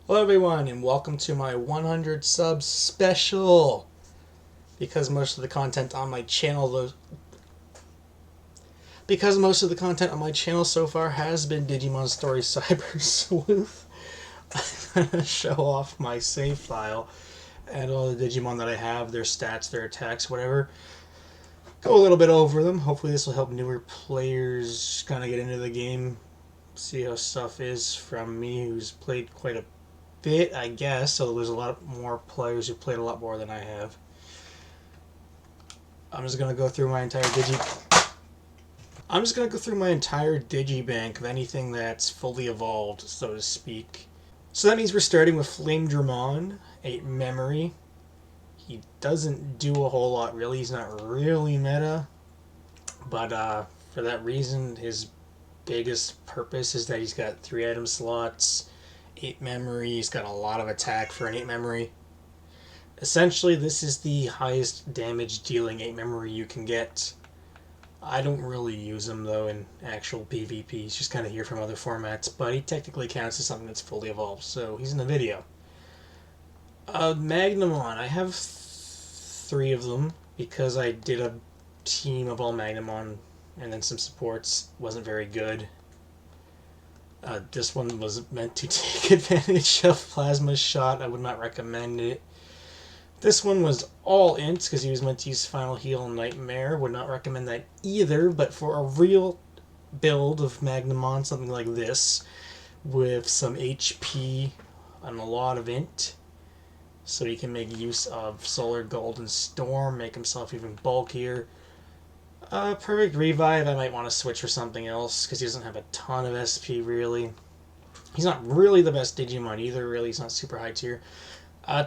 Hello everyone and welcome to my 100 subs special. Because most of the content on my channel so far has been Digimon Story Cyber Sleuth, I'm going to show off my save file and all the Digimon that I have, their stats, their attacks, whatever. Go a little bit over them. Hopefully this will help newer players kind of get into the game, see how stuff is from me who's played quite a bit, I guess. So there's a lot more players who played a lot more than I have. I'm just gonna go through my entire Digibank of anything that's fully evolved, so to speak. So that means we're starting with Flame Dramon, 8 memory. He doesn't do a whole lot really. He's not really meta, but for that reason, his biggest purpose is that he's got 3 item slots, 8 memory. He's got a lot of attack for an 8 memory. Essentially, this is the highest damage dealing 8 memory you can get. I don't really use him though in actual PvP. He's just kind of here from other formats, but he technically counts as something that's fully evolved, so he's in the video. Magnamon, I have 3 of them because I did a team of all Magnamon and then some supports. Wasn't very good. This one was meant to take advantage of Plasma Shot. I would not recommend it. This one was all int because he was meant to use Final Heal and Nightmare. Would not recommend that either, but for a real build of Magnamon, something like this, with some HP and a lot of int, so he can make use of Solar Golden Storm, make himself even bulkier. Perfect Revive, I might want to switch for something else, because he doesn't have a ton of SP, really. He's not really the best Digimon either, really. He's not super high tier.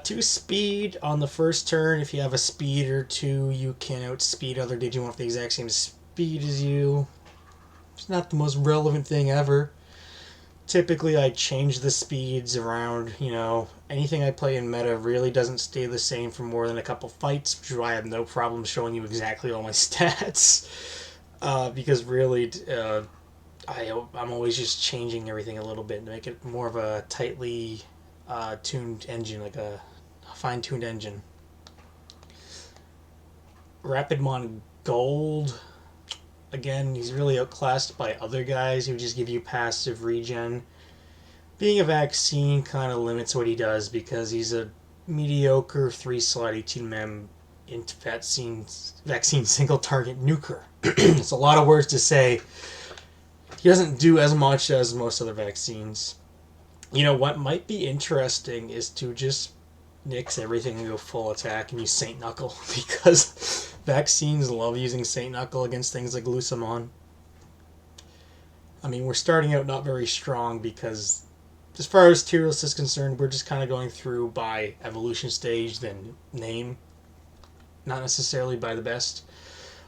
2 speed on the first turn. If you have a speed or 2, you can outspeed other Digimon with the exact same speed as you. It's not the most relevant thing ever. Typically, I change the speeds around, anything I play in meta really doesn't stay the same for more than a couple fights, which is why I have no problem showing you exactly all my stats. Because really, I'm always just changing everything a little bit to make it more of a tightly tuned engine, like a fine-tuned engine. Rapidmon Gold, again, he's really outclassed by other guys who just give you passive regen. Being a vaccine kind of limits what he does because he's a mediocre 3-slot 18-mem int vaccine single target nuker. It's a lot of words to say. He doesn't do as much as most other vaccines. What might be interesting is to just nix everything and go full attack and use Saint Knuckle, because vaccines love using Saint Knuckle against things like Lucamon. I mean, we're starting out not very strong because, as far as tier list is concerned, we're just kind of going through by evolution stage, then name, not necessarily by the best.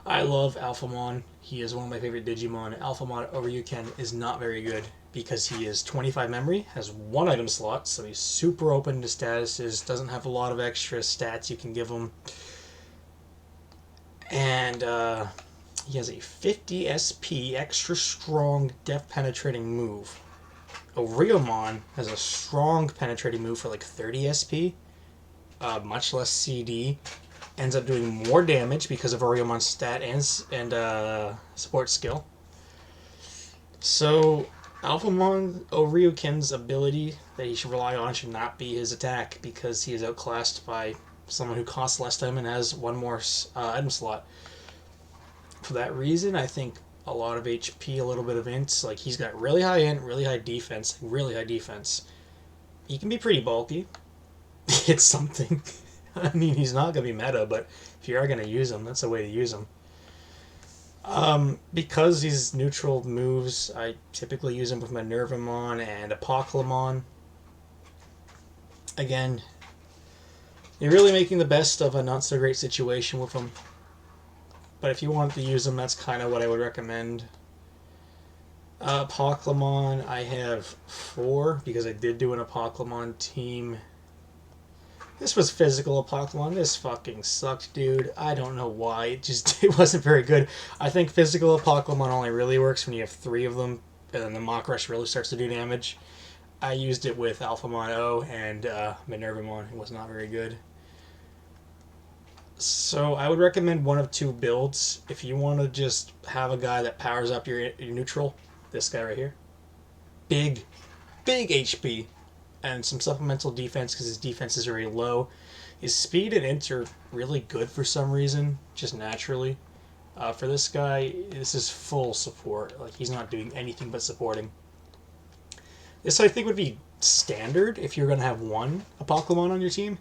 I love Alphamon. He is one of my favorite Digimon. Alphamon Oryuken is not very good because he is 25 memory, has 1 item slot, so he's super open to statuses, doesn't have a lot of extra stats you can give him. And he has a 50 SP, extra strong, depth penetrating move. Wargreymon has a strong penetrating move for like 30 SP, much less CD. Ends up doing more damage because of Wargreymon's stat and support skill. So Alphamon Oryuken's ability that he should rely on should not be his attack, because he is outclassed by someone who costs less time and has 1 more item slot. For that reason, I think a lot of HP, a little bit of int. Like, he's got really high int, really high defense, really high defense. He can be pretty bulky. It's something. I mean, he's not going to be meta, but if you are going to use him, that's a way to use him. Because he's neutral moves, I typically use him with Minervamon and Apocalypse. Again, you're really making the best of a not so great situation with him. But if you want to use him, that's kind of what I would recommend. Apocalypse, I have 4 because I did do an Apocalypse team. This was physical Apocalypse. This fucking sucked, dude. I don't know why. It wasn't very good. I think physical Apocalypse only really works when you have 3 of them, and then the Mock Rush really starts to do damage. I used it with Alphamon O and Minervamon. It was not very good. So I would recommend one of two builds. If you want to just have a guy that powers up your neutral, this guy right here. Big HP and some supplemental defense because his defense is very low. His speed and int are really good for some reason, just naturally. For this guy, this is full support. Like, he's not doing anything but supporting. This, I think, would be standard if you're going to have one Apocalymon on your team.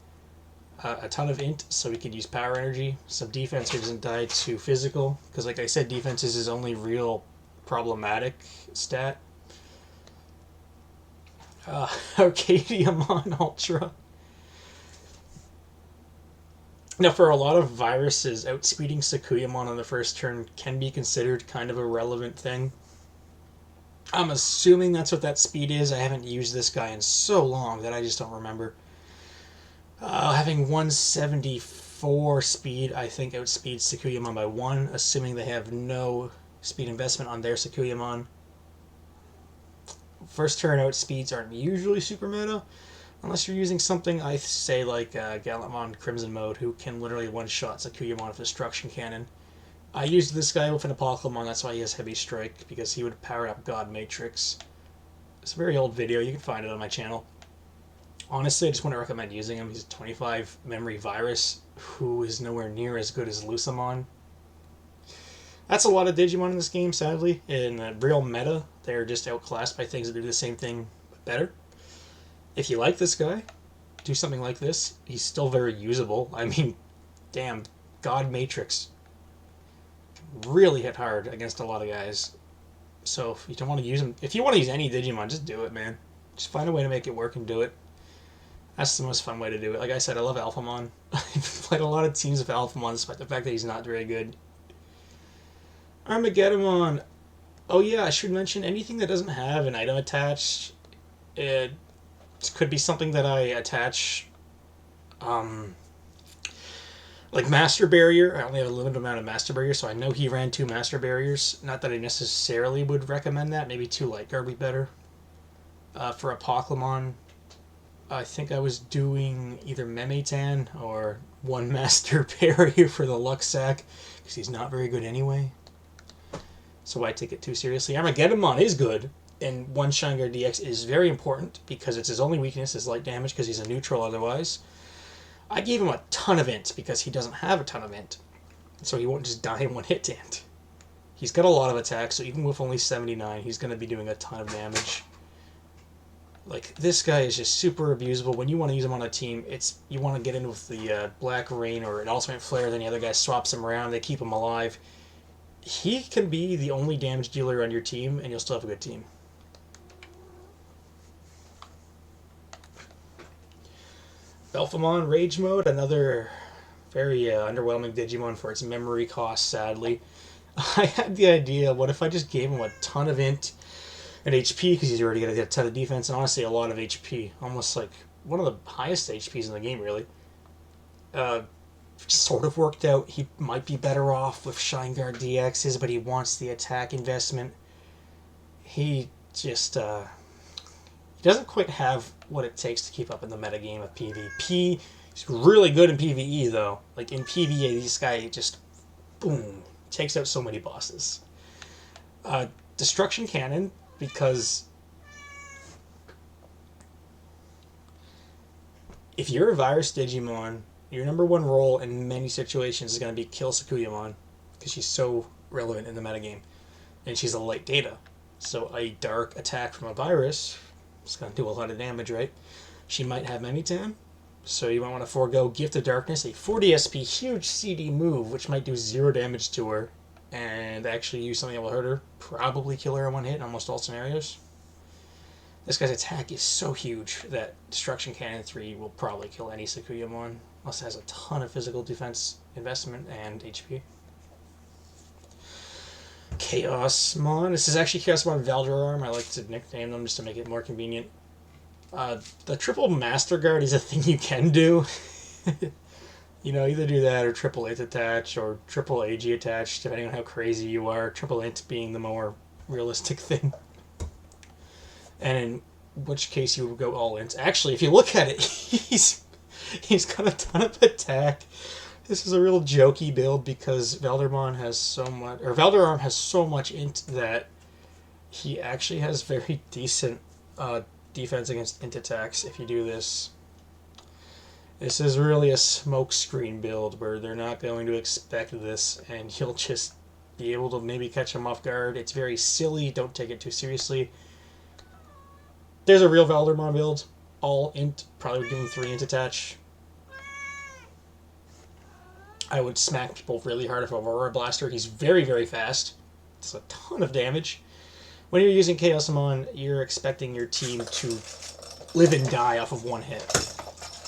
A ton of int, so he could use power energy. Some defense so he doesn't die to physical. Because, like I said, defense is his only real problematic stat. Arcadiamon Ultra. Now, for a lot of viruses, outspeeding Sakuyamon on the first turn can be considered kind of a relevant thing. I'm assuming that's what that speed is. I haven't used this guy in so long that I just don't remember. Having 174 speed, I think, outspeeds Sakuyamon by 1, assuming they have no speed investment on their Sakuyamon. First turn outspeeds aren't usually super meta, unless you're using something, I say, like Gallantmon Crimson Mode, who can literally one-shot Sakuyamon with Destruction Cannon. I used this guy with an Apocalymon, that's why he has Heavy Strike, because he would power up God Matrix. It's a very old video, you can find it on my channel. Honestly, I just wouldn't recommend using him. He's a 25 memory virus, who is nowhere near as good as Lucamon. That's a lot of Digimon in this game, sadly. In the real meta, they're just outclassed by things that do the same thing, but better. If you like this guy, do something like this. He's still very usable. I mean, damn, God Matrix really hit hard against a lot of guys. So if you don't want to use him, if you want to use any Digimon, just do it, man. Just find a way to make it work and do it. That's the most fun way to do it. Like I said, I love Alphamon. I've played a lot of teams of Alphamon, despite the fact that he's not very good. Armageddon. Oh yeah, I should mention, anything that doesn't have an item attached, it could be something that I attach, like Master Barrier. I only have a limited amount of Master Barrier, so I know he ran 2 Master Barriers. Not that I necessarily would recommend that. Maybe 2 Light Guard would be better. For Apocalymon, I think I was doing either Memetan or 1 Master Barrier for the Luxac, because he's not very good anyway. So why take it too seriously? Armageddon is good, and 1 Shingar DX is very important, because it's his only weakness is light damage, because he's a neutral otherwise. I gave him a ton of int, because he doesn't have a ton of int, so he won't just die in 1 hit to int. He's got a lot of attacks, so even with only 79, he's going to be doing a ton of damage. Like, this guy is just super abusable. When you want to use him on a team, you want to get in with the Black Rain or an Ultimate Flare, then the other guy swaps him around, they keep him alive. He can be the only damage dealer on your team, and you'll still have a good team. Belphamon Rage Mode, another very underwhelming Digimon for its memory cost, sadly. I had the idea, what if I just gave him a ton of int and HP, because he's already going to get a ton of defense, and honestly a lot of HP. Almost like one of the highest HPs in the game, really. Sort of worked out. He might be better off with Shingar DXs, but he wants the attack investment. He just, he doesn't quite have what it takes to keep up in the metagame of PvP. He's really good in PvE, though. Like, in PvE, this guy just, boom, takes out so many bosses. Destruction Cannon, because if you're a virus Digimon, your number 1 role in many situations is going to be kill Sakuyamon, because she's so relevant in the metagame. And she's a light data. So a dark attack from a virus is going to do a lot of damage, right? She might have Memetan, so you might want to forego Gift of Darkness, a 40 SP huge CD move, which might do 0 damage to her, and actually use something that will hurt her, probably kill her in 1 hit in almost all scenarios. This guy's attack is so huge that Destruction Cannon 3 will probably kill any Sakuyamon, unless it has a ton of physical defense investment and HP. Chaosmon. This is actually Chaosmon Valdrarm. I like to nickname them just to make it more convenient. The triple Master Guard is a thing you can do. You know, either do that or triple int attach or triple AG attach, depending on how crazy you are. Triple int being the more realistic thing. And which case you would go all in. Actually, if you look at it, he's got a ton of attack. This is a real jokey build because Valderarm has so much int that he actually has very decent defense against int attacks if you do this. This is really a smokescreen build where they're not going to expect this, and you'll just be able to maybe catch them off guard. It's very silly. Don't take it too seriously. There's a real Valderarm build. All int, probably doing 3 int attach. I would smack people really hard with Aurora Blaster. He's very, very fast. It's a ton of damage. When you're using Chaosamon, you're expecting your team to live and die off of one hit.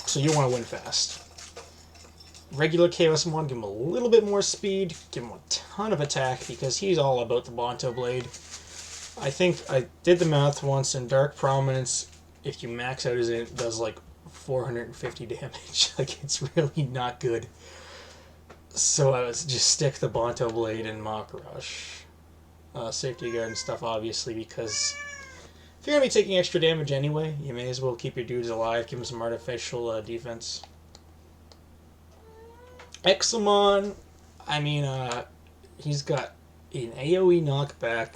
So you want to win fast. Regular Chaosamon, give him a little bit more speed, give him a ton of attack, because he's all about the Bonto Blade. I think I did the math once, and Dark Prominence, if you max out his int, does like 450 damage. Like, it's really not good. So I was just stick the Bonto Blade and Mach Rush. Safety Guard and stuff, obviously, because if you're going to be taking extra damage anyway, you may as well keep your dudes alive, give them some artificial defense. Examon, I mean, he's got an AoE knockback,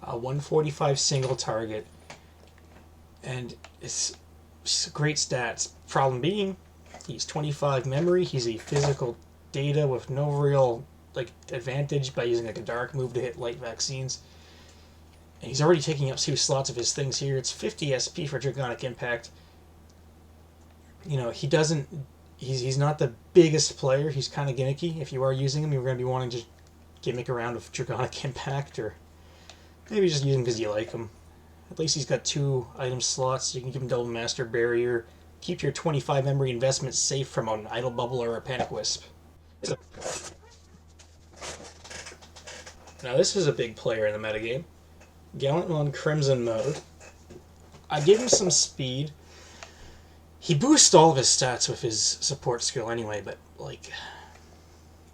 a 145 single target, and it's great stats. Problem being, he's 25 memory, he's a physical data with no real advantage by using a dark move to hit light vaccines. And he's already taking up 2 slots of his things here. It's 50 SP for Draconic Impact. You know, he's not the biggest player. He's kind of gimmicky. If you are using him, you're going to be wanting to gimmick around with Draconic Impact, or maybe just use him because you like him. At least he's got 2 item slots, so you can give him Double Master Barrier. Keep your 25 memory investment safe from an Idle Bubble or a Panic Wisp. Now this is a big player in the metagame. Gallantmon Crimson mode. I give him some speed. He boosts all of his stats with his support skill anyway, but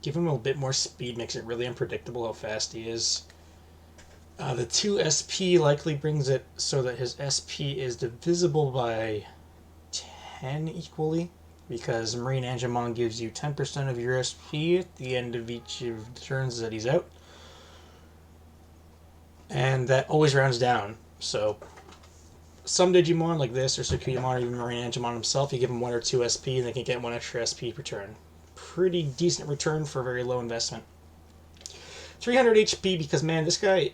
give him a bit more speed makes it really unpredictable how fast he is. The 2 SP likely brings it so that his SP is divisible by 10 equally, because Marine Angemon gives you 10% of your SP at the end of each of the turns that he's out. And that always rounds down, so some Digimon like this, or Sukuyamon, or even Marine Angemon himself, you give them 1 or 2 SP and they can get 1 extra SP per turn. Pretty decent return for a very low investment. 300 HP because, man, this guy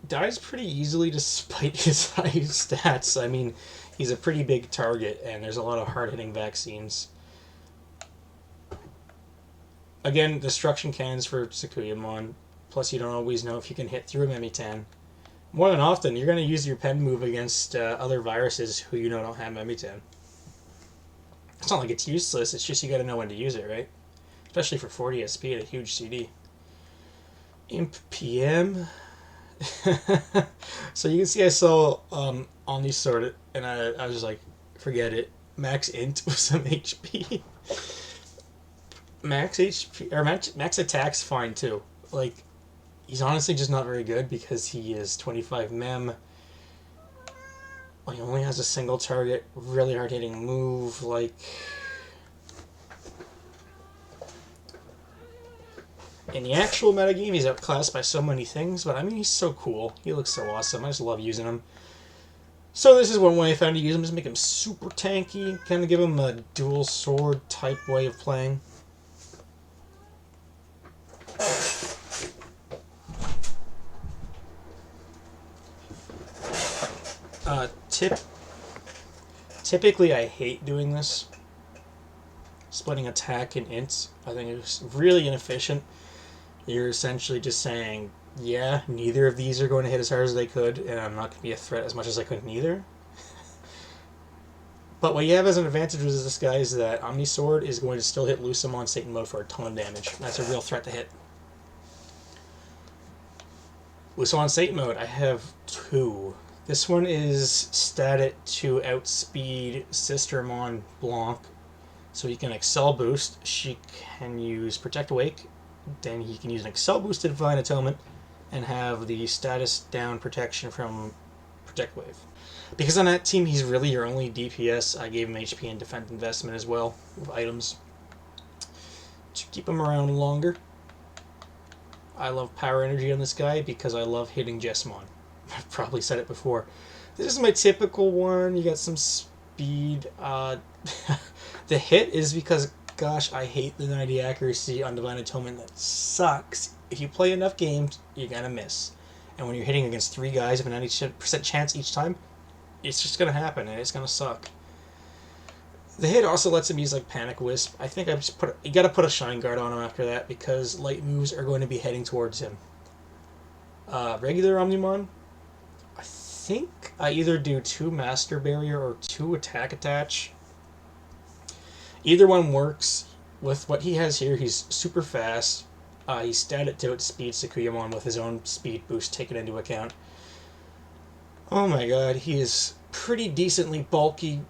dies pretty easily despite his high stats. I mean, he's a pretty big target and there's a lot of hard-hitting vaccines. Again, Destruction Cannons for Sukuyamon, plus you don't always know if you can hit through a Memitan. More than often, you're going to use your pen move against other viruses who you know don't have Memitan. It's not like it's useless, it's just you got to know when to use it, right? Especially for 40 SP at a huge CD. Imp PM. So you can see I saw Omnisword, and I was just like, forget it. Max int with some HP. Max HP, or max attack's fine too. He's honestly just not very good because he is 25 mem. He only has a single target, really hard hitting move, in the actual metagame, he's outclassed by so many things, but I mean, he's so cool. He looks so awesome. I just love using him. So this is one way I found to use him, is make him super tanky, kind of give him a dual sword type way of playing. Typically I hate doing this. Splitting attack and ints. I think it's really inefficient. You're essentially just saying, yeah, neither of these are going to hit as hard as they could, and I'm not going to be a threat as much as I could neither. But what you have as an advantage with this guy is that Omnisword is going to still hit Lucamon Satan mode for a ton of damage. That's a real threat to hit. Lucamon Satan mode, I have 2. This one is stated to outspeed Sistermon Blanc, so he can Excel boost. She can use Protect Awake, then he can use an Excel boosted Divine Atonement, and have the status down protection from Project Wave. Because on that team he's really your only DPS, I gave him HP and defense investment as well, with items. To keep him around longer. I love power energy on this guy because I love hitting Jessamon. I've probably said it before. This is my typical one. You got some speed. The hit is because, gosh, I hate the 90 accuracy on Divine Atonement. That sucks. If you play enough games, you're going to miss. And when you're hitting against 3 guys with a 90% chance each time, it's just going to happen, and it's going to suck. The hit also lets him use like Panic Wisp. I think I just you got to put a Shine Guard on him after that because light moves are going to be heading towards him. Regular Omnimon, I think I either do 2 Master Barrier or 2 Attack Attach. Either one works. With what he has here, he's super fast. He's statted to outspeed Sakuyamon with his own speed boost taken into account. Oh my god, he is pretty decently bulky,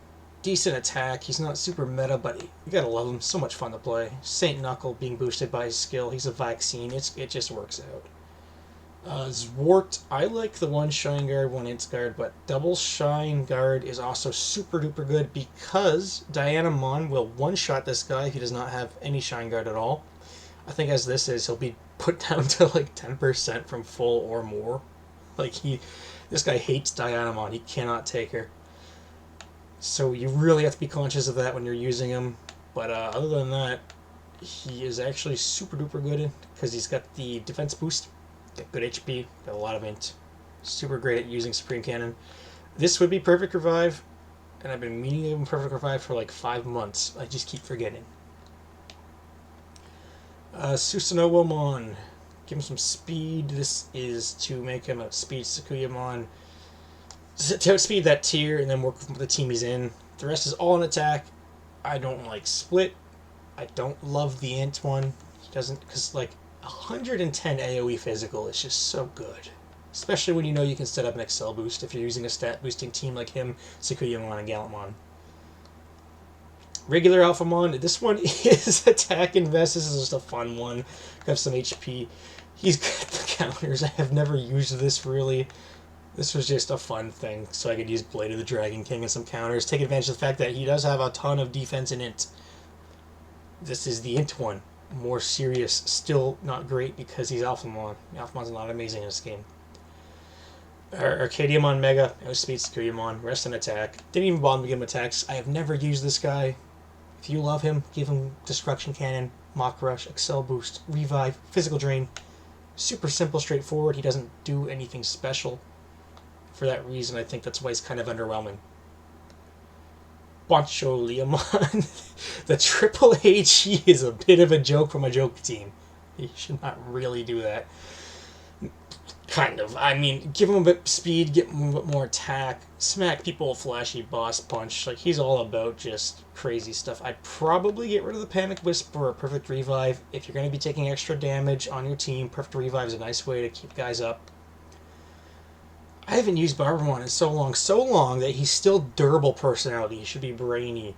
decent attack. He's not super meta, but you gotta love him. So much fun to play. Saint Knuckle being boosted by his skill. He's a vaccine. It just works out. Zwart, I like the 1 Shine Guard, 1 Int Guard, but double Shine Guard is also super duper good because Dianamon will one-shot this guy if he does not have any Shine Guard at all. I think as this is, he'll be put down to like 10% from full or more. Like this guy hates Dianamon. He cannot take her. So you really have to be conscious of that when you're using him. But other than that, he is actually super duper good because he's got the defense boost, got good HP, got a lot of int. Super great at using Supreme Cannon. This would be Perfect Revive, and I've been meaning to give him Perfect Revive for like 5 months. I just keep forgetting. Susanowomon. Give him some speed. This is to make him outspeed Sakuyamon. To outspeed that tier and then work with the team he's in. The rest is all in attack. I don't like Split. I don't love the Int one. He doesn't, because like 110 AoE physical is just so good. Especially when you know you can set up an Excel boost if you're using a stat boosting team like him, Sakuyamon, and Gallantmon. Regular Alphamon, this one is attack invest. This is just a fun one. Got some HP. He's got the counters. I have never used this really. This was just a fun thing, so I could use Blade of the Dragon King and some counters. Take advantage of the fact that he does have a ton of defense in Int. This is the Int one. More serious. Still not great because he's Alphamon. Alphamon's not amazing in this game. Arcadiamon Mega, outspeed Sakuyamon, rest in attack. Didn't even bother to give him attacks. I have never used this guy. If you love him, give him Destruction Cannon, Mach Rush, Excel Boost, Revive, Physical Drain. Super simple, straightforward. He doesn't do anything special. For that reason, I think that's why he's kind of underwhelming. Boncho Leomon. The Triple H, he is a bit of a joke from a joke team. He should not really do that. Kind of. I mean, give him a bit of speed, give him a bit more attack, smack people with flashy boss punch. Like, he's all about just crazy stuff. I'd probably get rid of the Panic Wisp or a Perfect Revive. If you're going to be taking extra damage on your team, Perfect Revive is a nice way to keep guys up. I haven't used Barbermon in so long that he's still durable personality. He should be brainy.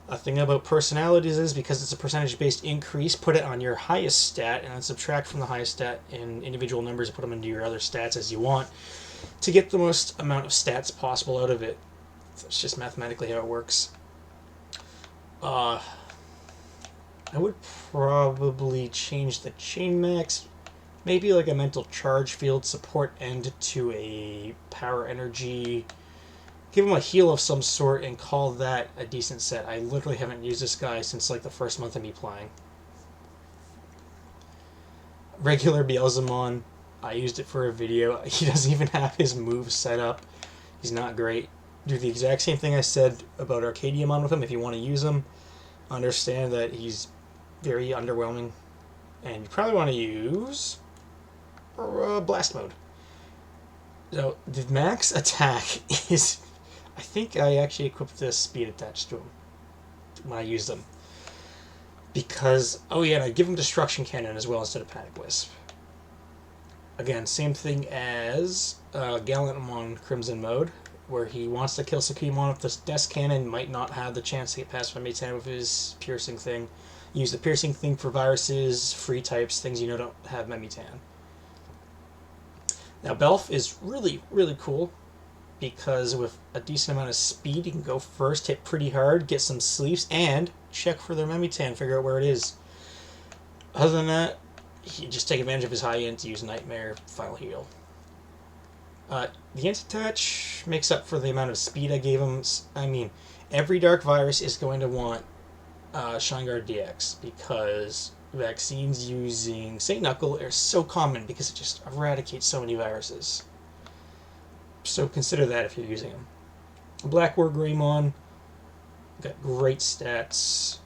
A thing about personalities is, because it's a percentage-based increase, put it on your highest stat, and then subtract from the highest stat in individual numbers and put them into your other stats as you want, to get the most amount of stats possible out of it. That's just mathematically how it works. I would probably change the chain max, maybe like a mental charge field support end to a power energy. Give him a heal of some sort and call that a decent set. I literally haven't used this guy since like the first month of me playing. Regular Beelzemon, I used it for a video. He doesn't even have his moves set up. He's not great. Do the exact same thing I said about Arcadiamon with him. If you want to use him, understand that he's very underwhelming. And you probably want to use Blast Mode. So the max attack is... I think I actually equipped this speed attached to him when I used them. Because, oh yeah, and I give him Destruction Cannon as well instead of Panic Wisp. Again, same thing as Gallantmon Crimson Mode, where he wants to kill Sakuyamon with this Death Cannon, might not have the chance to get past Memitan with his Piercing thing. Use the Piercing thing for viruses, free types, things you know don't have Memitan. Now, Belf is really, really cool. because with a decent amount of speed, you can go first, hit pretty hard, get some sleeves, and check for their Memitan, figure out where it is. Other than that, you just take advantage of his high int to use Nightmare, Final Heal. The anti-attach makes up for the amount of speed I gave him. I mean, every Dark Virus is going to want Shineguard DX because vaccines using St. Knuckle are so common because it just eradicates so many viruses. So consider that if you're using them. Black Wargreymon got great stats.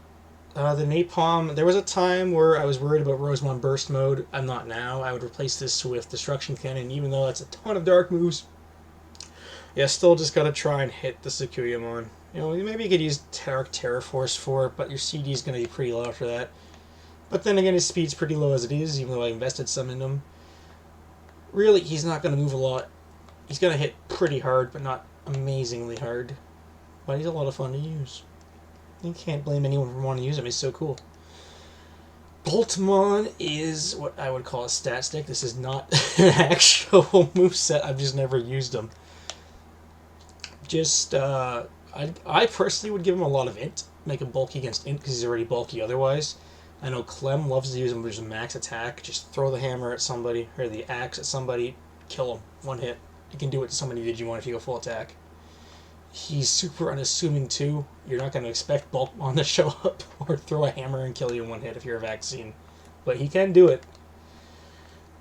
The Napalm, there was a time where I was worried about Rosemon Burst Mode. I'm not now. I would replace this with Destruction Cannon, even though that's a ton of dark moves. Yeah, still just gotta try and hit the Sakuyamon. You know, maybe you could use Dark Terror Force for it, but your CD is gonna be pretty low after that. But then again, his speed's pretty low as it is, even though I invested some in him. Really, he's not gonna move a lot. He's gonna hit pretty hard, but not amazingly hard. But he's a lot of fun to use. You can't blame anyone for wanting to use him. He's so cool. Boltmon is what I would call a stat stick. This is not an actual moveset. I've just never used him. Just, I personally would give him a lot of int. Make him bulky against int because he's already bulky otherwise. I know Clem loves to use him with just max attack. Just throw the hammer at somebody, or the axe at somebody, kill him. One hit. You can do it to somebody Digimon if you go full attack. He's super unassuming too. You're not going to expect Bulkmon to show up or throw a hammer and kill you in one hit if you're a vaccine. But he can do it.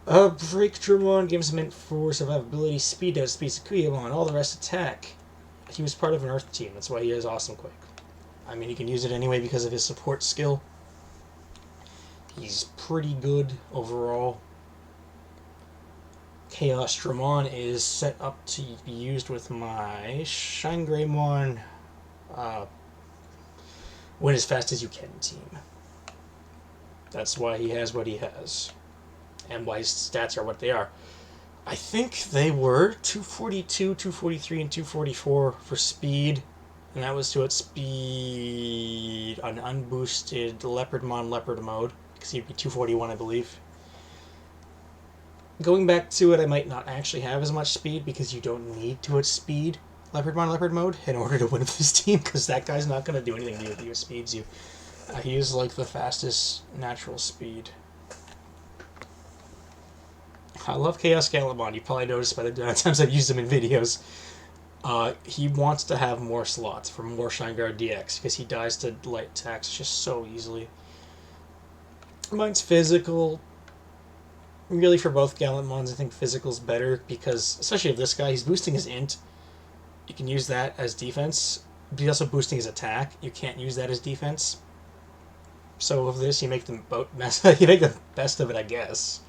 Break Dramon gives him int for survivability, speed out, speed Sakuyamon, all the rest attack. He was part of an Earth team, that's why he has Awesome Quick. I mean, he can use it anyway because of his support skill. He's pretty good overall. Chaos Dramon is set up to be used with my Wargreymon win as fast as you can team. That's why he has what he has. And why his stats are what they are. I think they were 242, 243, and 244 for speed. And that was to outspeed an unboosted Leopardmon Leopard mode. Because he'd be 241, I believe. Going back to it, I might not actually have as much speed because you don't need to outspeed Leopardmon Leopard mode in order to win with this team because that guy's not going to do anything to you if he outspeeds you. He is like the fastest natural speed. I love Chaos Gallantmon. You probably noticed by the times I've used him in videos. He wants to have more slots for more Shineguard DX because he dies to light attacks just so easily. Mine's physical. Really, for both Gallantmons, I think physical's better because, especially with this guy, he's boosting his int. You can use that as defense. But he's also boosting his attack. You can't use that as defense. So with this, you make them both you make the best of it, I guess.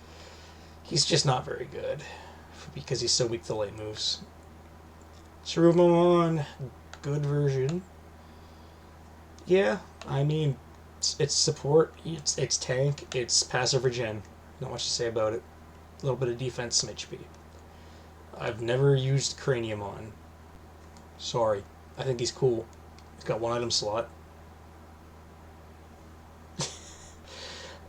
He's just not very good because he's so weak to light moves. Chimon, good version. Yeah, I mean, it's support, it's tank, it's passive regen. Not much to say about it. A little bit of defense, some HP. I've never used Craniumon. Sorry. I think he's cool. He's got one item slot.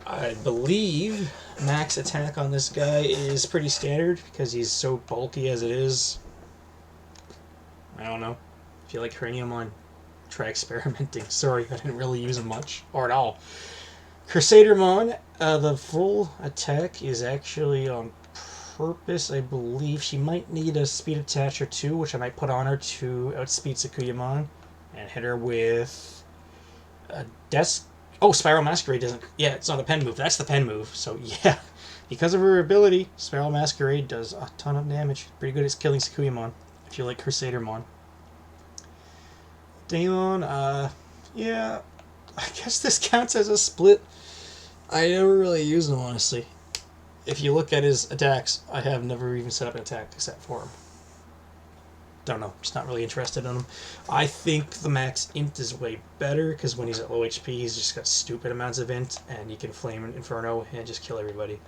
I believe max attack on this guy is pretty standard because he's so bulky as it is. I don't know. If you like Craniumon, try experimenting. Sorry, I didn't really use him much. Or at all. Crusadermon, the full attack is actually on purpose, I believe. She might need a speed attach or two, which I might put on her to outspeed Sakuyamon and hit her with a desk. Oh, Spiral Masquerade doesn't. Yeah, it's not a pen move. That's the pen move. So, yeah. Because of her ability, Spiral Masquerade does a ton of damage. Pretty good at killing Sakuyamon, if you like Crusadermon. Dramon, yeah. I guess this counts as a split. I never really use him, honestly. If you look at his attacks, I have never even set up an attack except for him. Don't know, just not really interested in him. I think the max int is way better, because when he's at low HP, he's just got stupid amounts of int, and you can Flame Inferno and just kill everybody.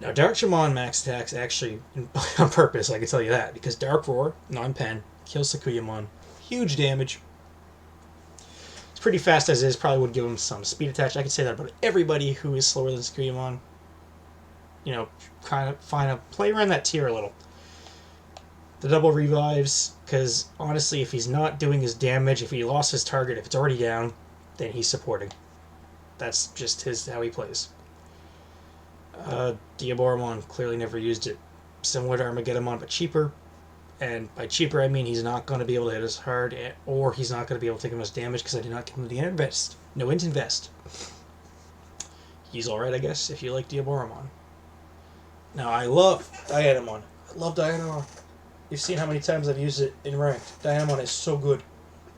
Now, Dark Chimon max attacks actually on purpose, I can tell you that, because Dark Roar, non-pen, kills Sakuyamon. Huge damage. It's pretty fast as is, probably would give him some speed attach. I can say that about everybody who is slower than Sakuyamon. You know, kind of play around that tier a little. The double revives, because honestly, if he's not doing his damage, if he lost his target, if it's already down, then he's supporting. That's just how he plays. Diaboromon clearly never used it. Similar to Armageddon, but cheaper. And by cheaper, I mean he's not going to be able to hit as hard, or he's not going to be able to take as much damage because I did not give him the invest. No int invest. He's alright, I guess, if you like Diaboromon. Now, I love Dianamon. I love Dianamon. You've seen how many times I've used it in ranked. Dianamon is so good.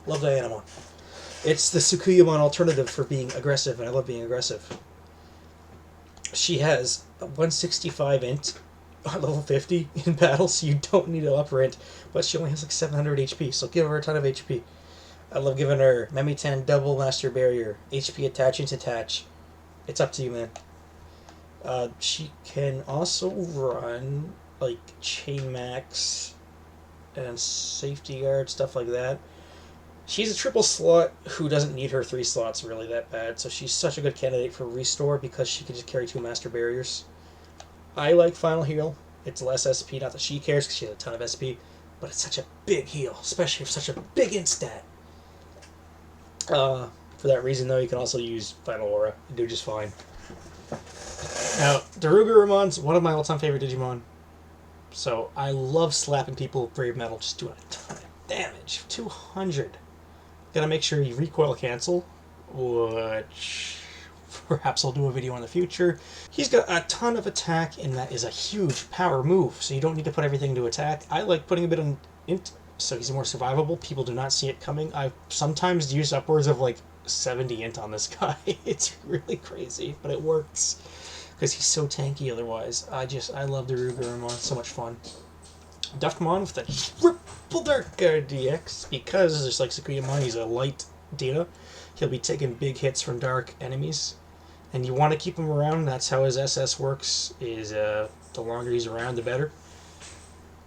Love Dianamon. It's the Sukuyamon alternative for being aggressive, and I love being aggressive. She has a 165 int on level 50 in battle, so you don't need to upper int, but she only has like 700 HP, so give her a ton of HP. I love giving her Memi-10 double master barrier, HP attach, int attach. It's up to you, man. She can also run like chain max and safety guard, stuff like that. She's a triple slot who doesn't need her 3 slots really that bad, so she's such a good candidate for restore because she can just carry 2 master barriers. I like Final Heal. It's less SP, not that she cares because she has a ton of SP, but it's such a big heal, especially for such a big instat. For that reason, though, you can also use Final Aura and do just fine. Now, Darugarimon's one of my all-time favorite Digimon, so I love slapping people with Brave Metal, just doing a ton of damage. 200. Gotta make sure you recoil cancel, which perhaps I'll do a video in the future. He's got a ton of attack, and that is a huge power move, so you don't need to put everything to attack. I like putting a bit on int, so he's more survivable. People do not see it coming. I've sometimes used upwards of like 70 int on this guy. It's really crazy, but it works because he's so tanky otherwise. I love the Wargreymon. So much fun. Duftmon with the triple Dark Guard DX, because just like Sukuyamon, he's a light data. He'll be taking big hits from dark enemies, and you want to keep him around. That's how his SS works, is the longer he's around, the better.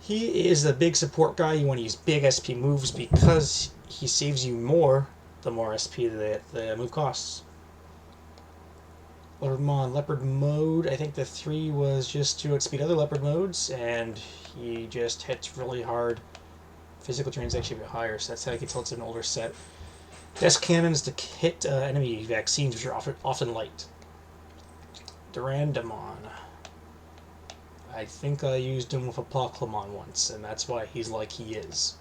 He is the big support guy. You want to use big SP moves because he saves you more the more SP the move costs. Leopardmon, Leopard mode, I think the 3 was just to outspeed other Leopard modes, and he just hits really hard. Physical train's actually a bit higher, so that's how you can tell it's an older set. Desk cannons to hit enemy vaccines, which are often light. Durandamon. I think I used him with a Pokemon once, and that's why he's like he is.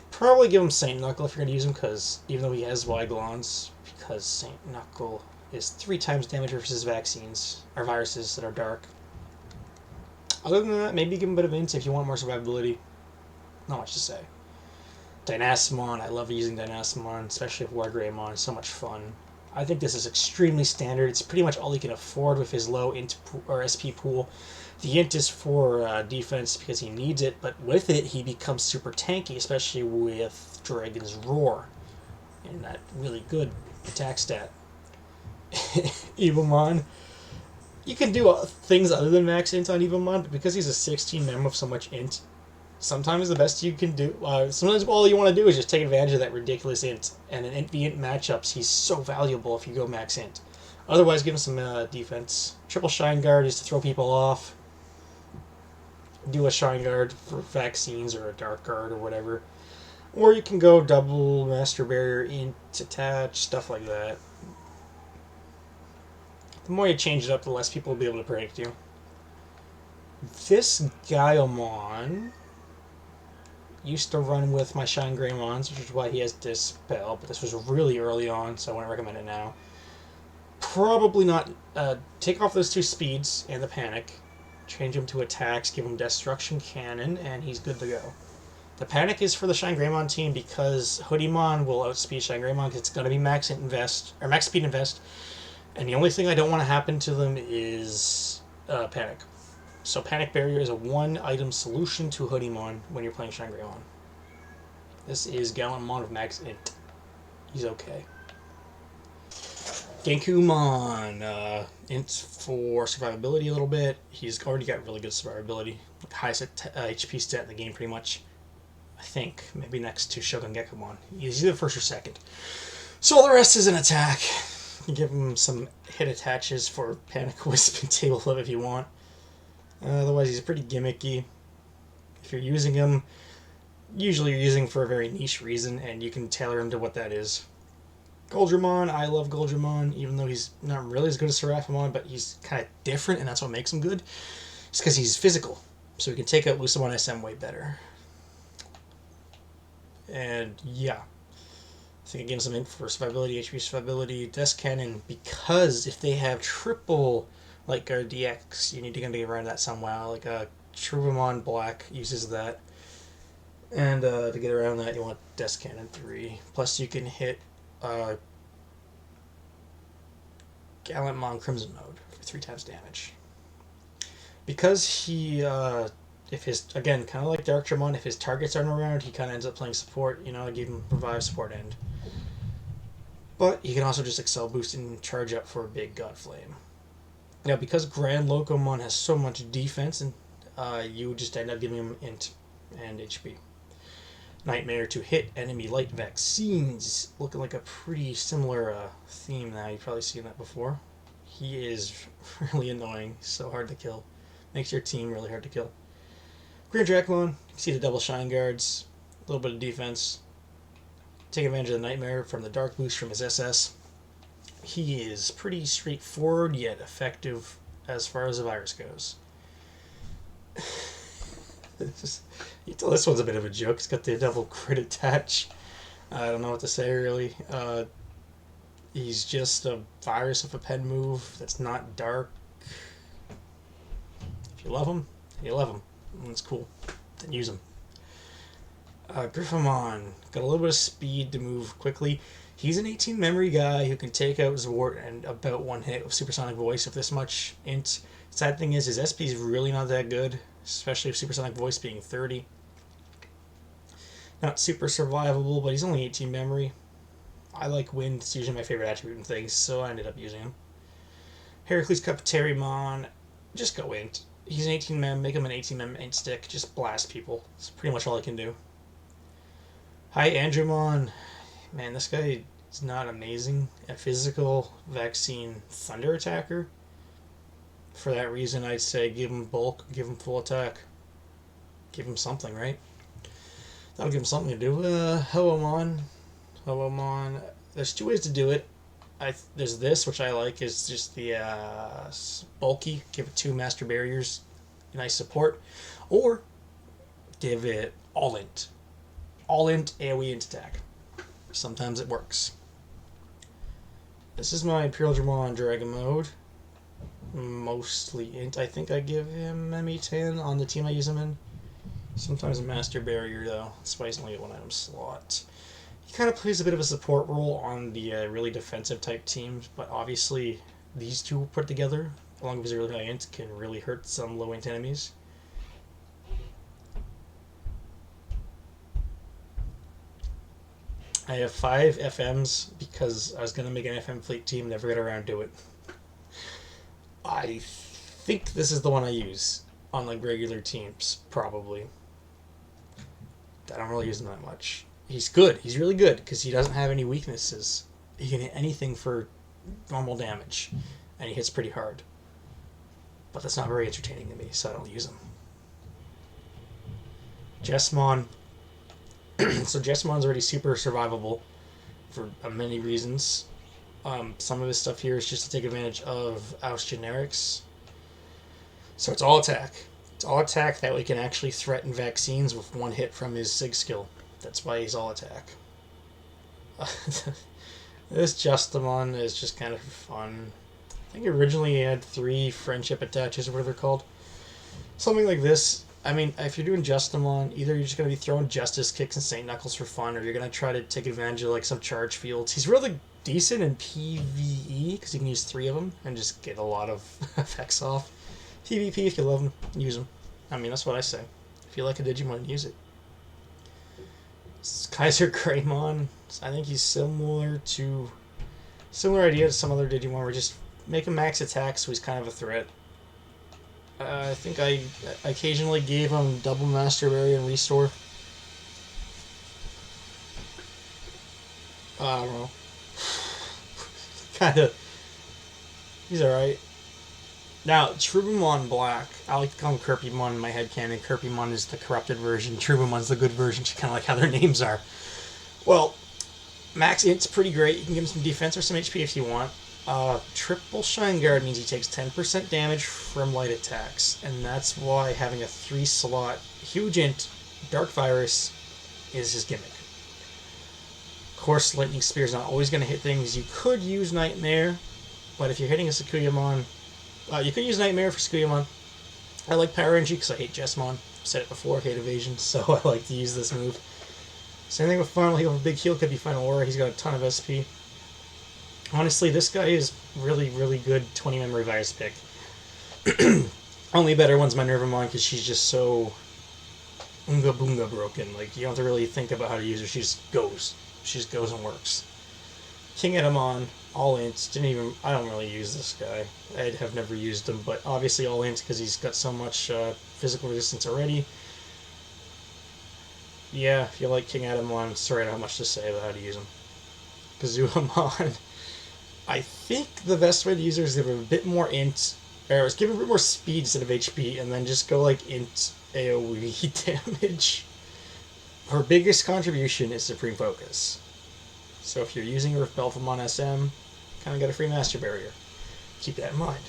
Probably give him Saint Knuckle if you're going to use him, because even though he has Wyglons, because Saint Knuckle is 3 times damage versus vaccines, or viruses that are dark. Other than that, maybe give him a bit of int if you want more survivability. Not much to say. Dynasmon, I love using Dynasmon, especially with Wargreymon. So much fun. I think this is extremely standard. It's pretty much all he can afford with his low int or SP pool. The int is for defense because he needs it, but with it he becomes super tanky, especially with Dragon's Roar, and that really good attack stat. Evilmon. You can do things other than max int on Evilmon, but because he's a 16 mem with so much int, sometimes the best you can do, sometimes all you want to do is just take advantage of that ridiculous int, and in int v int matchups, he's so valuable if you go max int. Otherwise, give him some defense. Triple Shine Guard is to throw people off. Do a Shine Guard for vaccines or a Dark Guard or whatever. Or you can go double Master Barrier, int, attach, stuff like that. The more you change it up, the less people will be able to predict you. This Gaiomon used to run with my Shine Greymons, which is why he has Dispel, but this was really early on, so I wouldn't recommend it now. Probably not. Take off those 2 speeds and the Panic, change him to attacks, give him Destruction Cannon, and he's good to go. The Panic is for the Shine Greymon team because Hoodiemon will outspeed Shine Greymon because it's going to be max invest, or max speed invest, and the only thing I don't want to happen to them is Panic. So Panic Barrier is a 1-item solution to Hoodiemon when you're playing Shine Greymon. This is Gallantmon with max int. He's okay. Genkumon, int for survivability a little bit. He's already got really good survivability. Highest HP stat in the game pretty much. I think. Maybe next to Shogun Gekumon. He's either first or second. So all the rest is an attack. You give him some hit attaches for Panic Wisp and Table Flip if you want. Otherwise he's pretty gimmicky. If you're using him, usually you're using for a very niche reason, and you can tailor him to what that is. Dramon, I love Dramon, even though he's not really as good as Seraphimon, but he's kind of different, and that's what makes him good. It's because he's physical, so he can take out Lucimon SM way better. And yeah, I think it gives them in for survivability, HP survivability, Desk Cannon, because if they have triple Light Guard DX, you need to get around that somehow. Like Truvamon Black uses that. And to get around that, you want Desk Cannon 3. Plus, you can hit Gallantmon Crimson Mode for 3 times damage. Because he, if his, again, kind of like Dark Dramon, if his targets aren't around, he kind of ends up playing support, give him revive, support end. But he can also just Excel boost and charge up for a big God Flame. Now, because Grand Locomon has so much defense, and you just end up giving him int and HP. Nightmare to hit enemy light vaccines, looking like a pretty similar theme now. You've probably seen that before. He is really annoying, so hard to kill. Makes your team really hard to kill. Green Dracmon, you can see the double Shine Guards, a little bit of defense. Take advantage of the Nightmare from the Dark Boost from his SS. He is pretty straightforward, yet effective as far as the virus goes. This one's a bit of a joke. It's got the double crit attach. I don't know what to say, really. He's just a virus with a pen move that's not dark. If you love him, you love him. That's cool. Then use him. Griffamon. Got a little bit of speed to move quickly. He's an 18 memory guy who can take out Zwart and about one hit with Supersonic Voice with this much int. Sad thing is, his SP is really not that good, especially with Supersonic Voice being 30. Not super survivable, but he's only 18 memory. I like wind, it's usually my favorite attribute in things, so I ended up using him. Heracles Cupterimon, just go int. He's an 18 mem, make him an 18 mem int stick, just blast people. That's pretty much all I can do. Hi Andromon. Man, this guy is not amazing. A physical vaccine thunder attacker. For that reason, I'd say give him bulk, give him full attack. Give him something, right? That'll give him something to do. Hoomon. There's 2 ways to do it. There's this, which I like, is just the bulky. Give it 2 master barriers, nice support. Or give it all int. All int, AoE int attack. Sometimes it works. This is my Imperial Dramon Dragon mode. Mostly int. I think I give him ME10 on the team I use him in. Sometimes a master barrier though. That's why he's only at 1 item slot. He kind of plays a bit of a support role on the really defensive type teams, but obviously these two put together, along with his really high int, can really hurt some low int enemies. I have 5 FMs because I was going to make an FM fleet team, never got around to it. I think this is the one I use on like regular teams, probably. I don't really use him that much. He's good. He's really good because he doesn't have any weaknesses. He can hit anything for normal damage, and he hits pretty hard. But that's not very entertaining to me, so I don't use him. Jesmon. So Jesmon's already super survivable for many reasons. Some of his stuff here is just to take advantage of Oust generics. So it's all attack. It's all attack, that way he can actually threaten vaccines with 1 hit from his Sig skill. That's why he's all attack. This Justamon is just kind of fun. I think originally he had 3 friendship attaches or whatever they're called. Something like this. I mean, if you're doing Justamon, either you're just going to be throwing Justice Kicks and St. Knuckles for fun, or you're going to try to take advantage of like some charge fields. He's really decent in PvE, because you can use 3 of them and just get a lot of effects off. PvP, if you love him, use him. I mean, that's what I say. If you like a Digimon, use it. Kaiser Craymon. I think he's similar idea to some other Digimon, where just make him max attack so he's kind of a threat. I think I occasionally gave him double master barrier and restore. I don't know. Kinda. He's alright. Now, Trubamon Black, I like to call him Kirpymon in my headcanon. Kirpymon is the corrupted version. Trubamon's the good version, kind of like how their names are. Well, Max Int's pretty great. You can give him some defense or some HP if you want. Triple Shine Guard means he takes 10% damage from light attacks, and that's why having a 3-slot huge int Dark Virus is his gimmick. Of course, Lightning Spear is not always going to hit things. You could use Nightmare, but if you're hitting a Sakuyamon, you could use Nightmare for Sakuyamon. I like Power Energy because I hate Jesmon. I've said it before, I hate Evasion, so I like to use this move. Same thing with Final Heal. Big Heal could be Final Aura. He's got a ton of SP. Honestly, this guy is really, really good 20 memory virus pick. Only better one's my Nervamon because she's just so unga boonga broken. Like, you don't have to really think about how to use her. She just goes. She just goes and works. King Edamon, all ints. I don't really use this guy. I have never used him, but obviously all ints because he's got so much physical resistance already. Yeah, if you like King Edamon, sorry, I don't have much to say about how to use him. Kazuhamon. I think the best way to use her is give her a bit more int, or give her a bit more speed instead of HP, and then just go like int AoE damage. Her biggest contribution is Supreme Focus. So if you're using her with Belphemon SM, kind of got a free Master Barrier. Keep that in mind.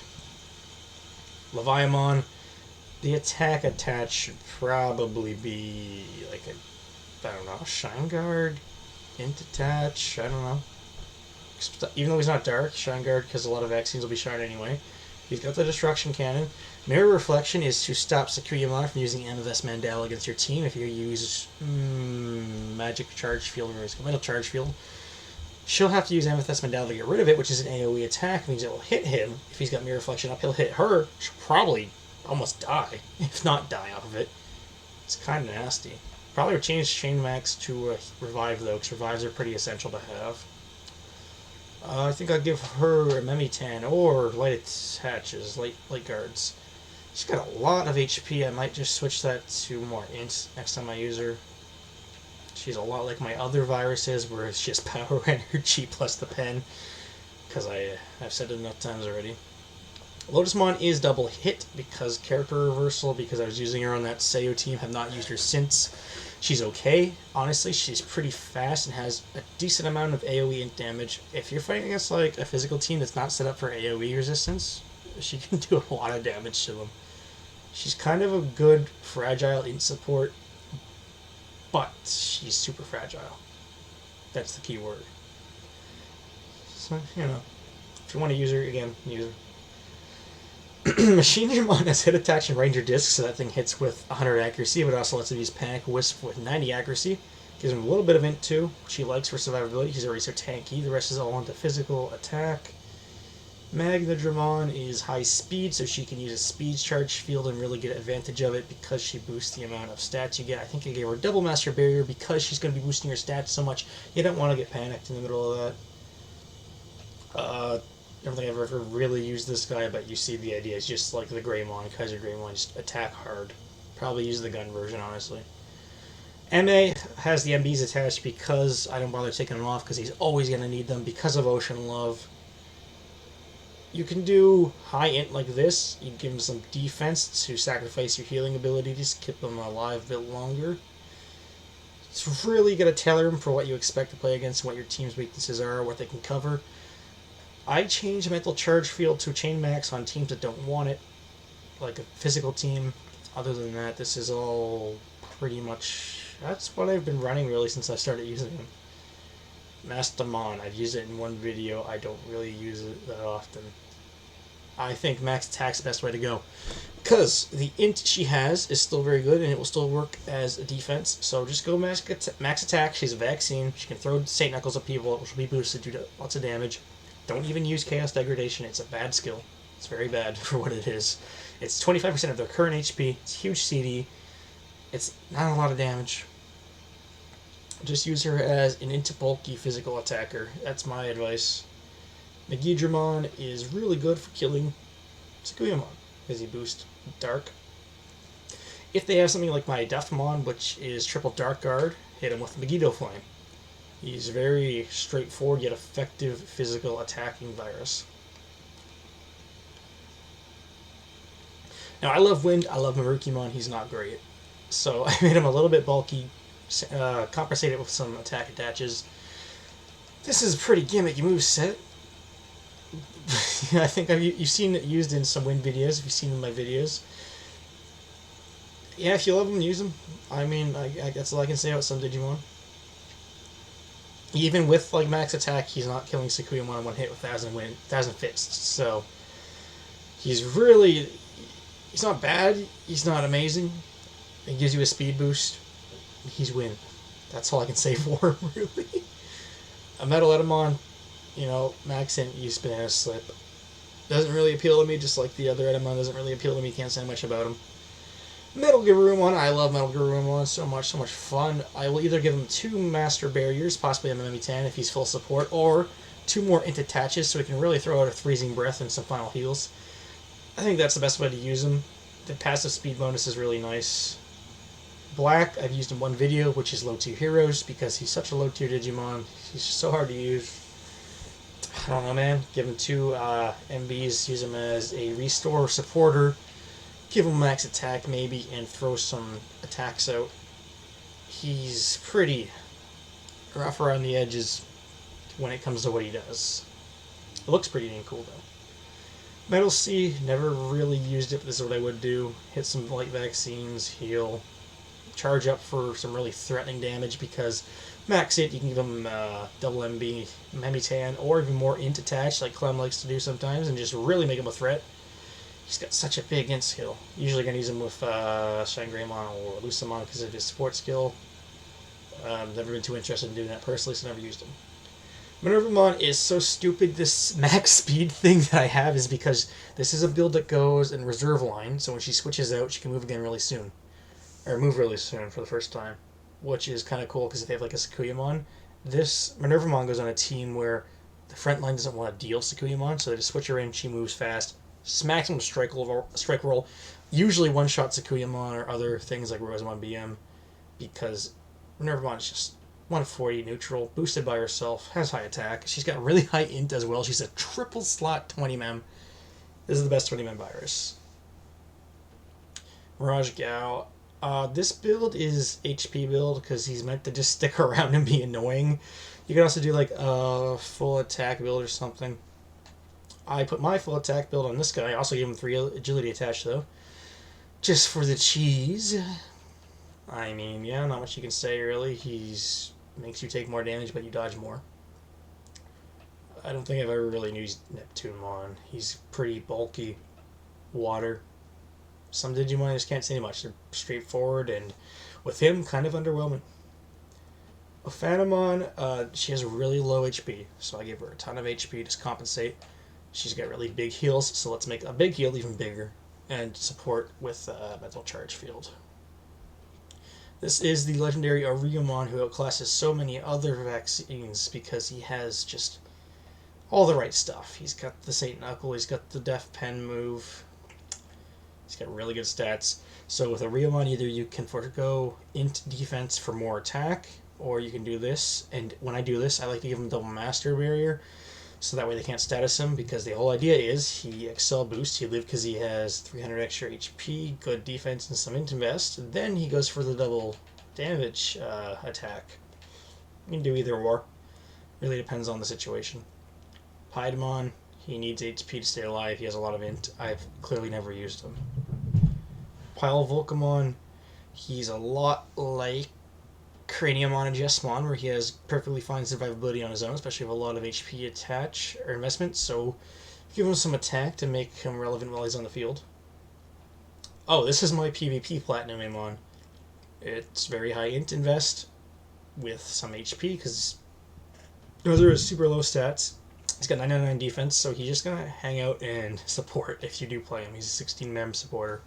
Leviamon, the attack attached should probably be like I don't know, Shine Guard, int attach, I don't know. Even though he's not dark, Shine Guard, because a lot of vaccines will be shine anyway. He's got the Destruction Cannon. Mirror Reflection is to stop Sakuyamon from using Amethyst Mandala against your team if you use Magic Charge Field or Metal Charge Field. She'll have to use Amethyst Mandala to get rid of it, which is an AoE attack, means it will hit him. If he's got Mirror Reflection up, he'll hit her. She'll probably almost die, if not die off of it. It's kind of nasty. Probably would change Chain Max to Revive, though, because Revives are pretty essential to have. I think I'll give her a Memitan or Light Attaches, Light Guards. She's got a lot of HP. I might just switch that to more int next time I use her. She's a lot like my other viruses, where it's just power energy plus the pen, because I've said it enough times already. Lotusmon is double hit because character reversal, because I was using her on that Seiyu team, have not used her since. She's okay. Honestly, she's pretty fast and has a decent amount of AoE int damage. If you're fighting against like a physical team that's not set up for AoE resistance, she can do a lot of damage to them. She's kind of a good fragile int support, but she's super fragile. That's the key word. So, you know, if you want to use her, again, use her. Machine Dramon has hit, attach, and Ranger Disc, so that thing hits with 100 accuracy, but it also lets him use Panic Wisp with 90 accuracy. Gives him a little bit of int too, which he likes for survivability. He's already so tanky. The rest is all onto physical attack. Magna Dramon is high speed, so she can use a speed charge field and really get advantage of it because she boosts the amount of stats you get. I think I gave her double Master Barrier because she's going to be boosting her stats so much. You don't want to get panicked in the middle of that. I don't think I've ever really used this guy, but you see the idea. It's just like the Greymon, Kaiser Craymon, just attack hard. Probably use the gun version, honestly. MA has the MBs attached because I don't bother taking them off because he's always going to need them because of Ocean Love. You can do high int like this. You give him some defense to sacrifice your healing abilities, keep him alive a bit longer. It's really going to tailor him for what you expect to play against, what your team's weaknesses are, what they can cover. I change Mental Charge Field to Chain Max on teams that don't want it, like a physical team. Other than that, this is all pretty much... That's what I've been running, really, since I started using him. Mastamon, I've used it in one video. I don't really use it that often. I think Max Attack's the best way to go, because the int she has is still very good, and it will still work as a defense. So just go Max Attack. She's a vaccine. She can throw Saint Knuckles at people, which will be boosted, do lots of damage. Don't even use Chaos Degradation. It's a bad skill. It's very bad for what it is. It's 25% of their current HP. It's huge CD. It's not a lot of damage. Just use her as an into bulky physical attacker. That's my advice. Megidramon is really good for killing Sakuyamon because he boosts Dark. If they have something like my Deathmon, which is triple Dark Guard, hit him with Megiddo Flame. He's very straightforward yet effective physical attacking virus. Now, I love Wind, I love Wargreymon, he's not great. So I made him a little bit bulky, compensated with some attack attaches. This is a pretty gimmicky moveset. I think you've seen it used in some Wind videos, if you've seen my videos. Yeah, if you love them, use them. I mean, that's all I can say about some Digimon. Even with like max attack, he's not killing Sakuyamon in one hit with 1,000 fists. So he's not bad. He's not amazing. He gives you a speed boost. He's Win. That's all I can say for him, really. A Metal Edamon, max int, use Banana Slip. Doesn't really appeal to me, just like the other Edamon doesn't really appeal to me. Can't say much about him. Metal Garurumon, I love Metal Garurumon, so much fun. I will either give him 2 Master Barriers, possibly a Mimitan if he's full support, or 2 more Int Attaches so he can really throw out a Freezing Breath and some Final Heals. I think that's the best way to use him. The passive speed bonus is really nice. Black, I've used in one video, which is low tier heroes, because he's such a low tier Digimon. He's just so hard to use. I don't know, man. Give him 2 MBs, use him as a restore supporter. Give him max attack, maybe, and throw some attacks out. He's pretty rough around the edges when it comes to what he does. It looks pretty dang cool, though. Metal C, never really used it, but this is what I would do. Hit some light vaccines, heal, charge up for some really threatening damage, because max it, you can give him double MB, Mimitan, or even more int attached, like Clem likes to do sometimes, and just really make him a threat. He's got such a big int skill. Usually going to use him with Greymon or Lucamon because of his support skill. Never been too interested in doing that personally, so never used him. Minervamon is so stupid. This max speed thing that I have is because this is a build that goes in reserve line, so when she switches out, she can move again really soon. Or move really soon for the first time, which is kind of cool because if they have like a Sakuyamon, this Minervamon goes on a team where the front line doesn't want to deal Sakuyamon, so they just switch her in, she moves fast. Smacks him with strike roll, usually one-shot Sakuyamon or other things like Rosemon BM, because Minervamon is just 140 neutral, boosted by herself, has high attack. She's got really high int as well. She's a triple slot 20 mem. This is the best 20 mem virus. Mirage Gao. This build is HP build because he's meant to just stick around and be annoying. You can also do like a full attack build or something. I put my full attack build on this guy. I also gave him 3 agility attached, though. Just for the cheese. I mean, yeah, not much you can say, really. He's makes you take more damage, but you dodge more. I don't think I've ever really used Neptunemon. He's pretty bulky. Water. Some Digimon just can't say much. They're straightforward, and with him, kind of underwhelming. Ophanamon, she has really low HP, so I give her a ton of HP to compensate. She's got really big heals, so let's make a big heal even bigger and support with Mental Charge Field. This is the legendary Wargreymon who outclasses so many other vaccines because he has just all the right stuff. He's got the Saint Knuckle, he's got the Death Pen move, he's got really good stats. So with Wargreymon, either you can forego int defense for more attack, or you can do this, and when I do this, I like to give him double Master Barrier, so that way they can't status him, because the whole idea is he Excel boost, he live because he has 300 extra HP, good defense, and some int invest. Then he goes for the double damage attack. You can do either or. Really depends on the situation. Paidamon, he needs HP to stay alive, he has a lot of int. I've clearly never used him. Pile Volcamon, he's a lot like Craniumon and Jesmon, where he has perfectly fine survivability on his own, especially with a lot of HP attach or investment, so give him some attack to make him relevant while he's on the field. Oh, this is my PvP Platinum Amon. It's very high int invest with some HP, because those are his super low stats. He's got 999 defense, so he's just gonna hang out and support if you do play him. He's a 16 mem supporter.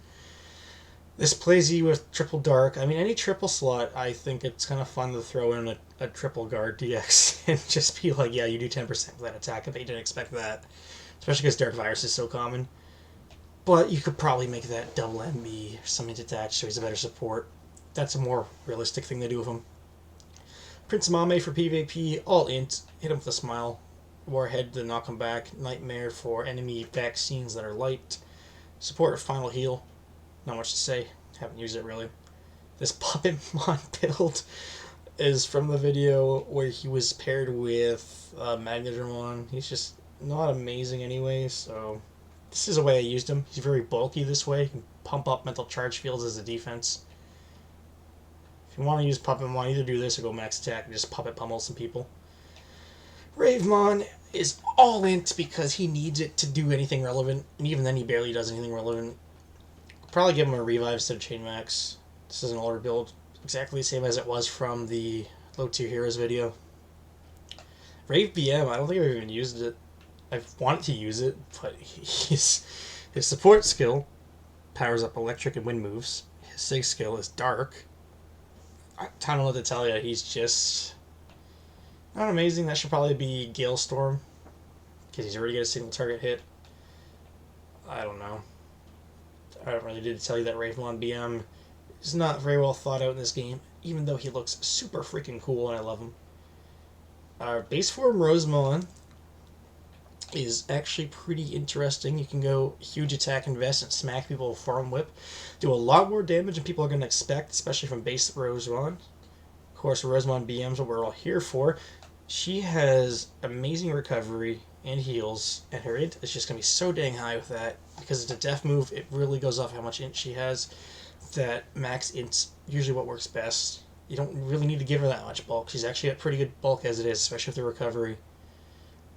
This plays you with triple dark. I mean, any triple slot, I think it's kind of fun to throw in a triple guard DX and just be like, yeah, you do 10% for that attack if they didn't expect that. Especially because Dark Virus is so common. But you could probably make that double MB or something attached so he's a better support. That's a more realistic thing to do with him. Prince Mame for PvP, all int. Hit him with a smile. Warhead to knock him back. Nightmare for enemy vaccines that are light. Support Final Heal. Not much to say. Haven't used it really. This Puppetmon build is from the video where he was paired with Dramon. He's just not amazing anyway, so this is the way I used him. He's very bulky this way. He can pump up mental charge fields as a defense. If you want to use Puppetmon, either do this or go max attack and just puppet pummel some people. Ravemon is all int because he needs it to do anything relevant, and even then he barely does anything relevant. Probably give him a revive instead of chain max. This is an older build, exactly the same as it was from the low tier heroes video. Rave BM, I don't think I've even used it. I've wanted to use it, but his support skill powers up electric and wind moves. His sig skill is dark. I don't know what to tell you. He's just not amazing. That should probably be Gale Storm, because he's already got a single target hit. I don't know. I don't really need to tell you that Ravemon BM is not very well thought out in this game, even though he looks super freaking cool and I love him. Our base form Rosemon is actually pretty interesting. You can go huge attack invest and smack people with Farm Whip. Do a lot more damage than people are going to expect, especially from base Rosemon. Of course, Rosemon BM's what we're all here for. She has amazing recovery and heals, and her int is just going to be so dang high with that. Because it's a def move, it really goes off how much int she has. That max int's usually what works best. You don't really need to give her that much bulk. She's actually got pretty good bulk as it is, especially with the recovery.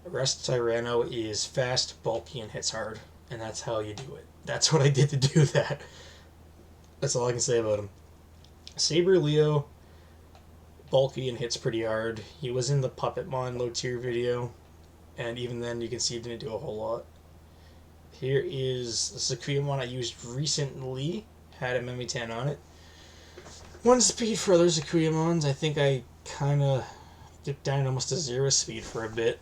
Rest Tyranno is fast, bulky, and hits hard. And that's how you do it. That's what I did to do that. That's all I can say about him. Saber Leo, bulky and hits pretty hard. He was in the Puppetmon low tier video, and even then you can see he didn't do a whole lot. Here is the Sakuyamon I used recently. Had a Mimitan on it. 1 speed for other Sakuyamons. I think I kind of dipped down almost to 0 speed for a bit.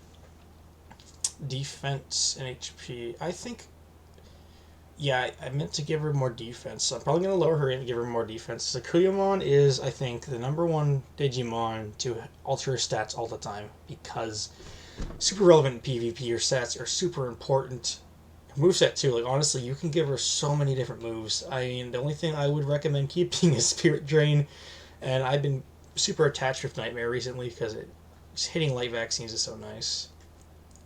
Defense and HP. I think... Yeah, I meant to give her more defense, so I'm probably going to lower her and give her more defense. Sakuyamon is, I think, the #1 Digimon to alter her stats all the time, because super relevant in PvP, her stats are super important. Moveset too, like honestly, you can give her so many different moves. I mean, the only thing I would recommend keeping is Spirit Drain, and I've been super attached with Nightmare recently because just hitting light vaccines is so nice.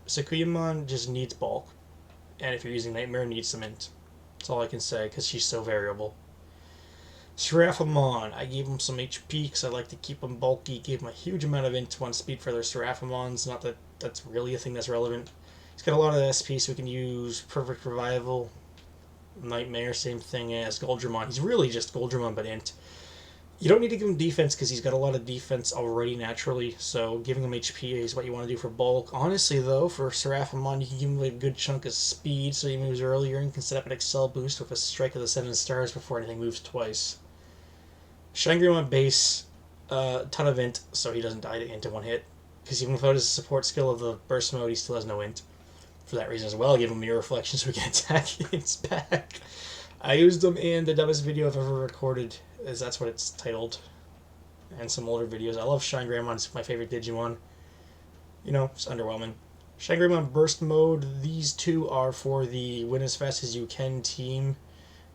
Sakuyamon just needs bulk, and if you're using Nightmare, needs some int. That's all I can say, because she's so variable. Seraphimon, I gave him some HP because I like to keep him bulky. Gave him a huge amount of int 1 speed for their Seraphimons. Not that that's really a thing that's relevant. He's got a lot of SP, so we can use Perfect Revival. Nightmare, same thing as Goldramon. He's really just Goldramon, but int. You don't need to give him defense because he's got a lot of defense already naturally, so giving him HP is what you want to do for bulk. Honestly, though, for Seraphimon, you can give him a good chunk of speed so he moves earlier and can set up an Excel boost with a Strike of the 7 stars before anything moves twice. Shangri-Man base, ton of int, so he doesn't die to int in 1 hit. Because even without his support skill of the burst mode, he still has no int. For that reason as well, give him Mirror Reflection so we can attack ints back. I used them in the dumbest video I've ever recorded, as that's what it's titled. And some older videos. I love Shangri-Man, it's my favorite Digimon. You know, it's underwhelming. Shangri-Man Burst Mode, these two are for the win as fast as you can team.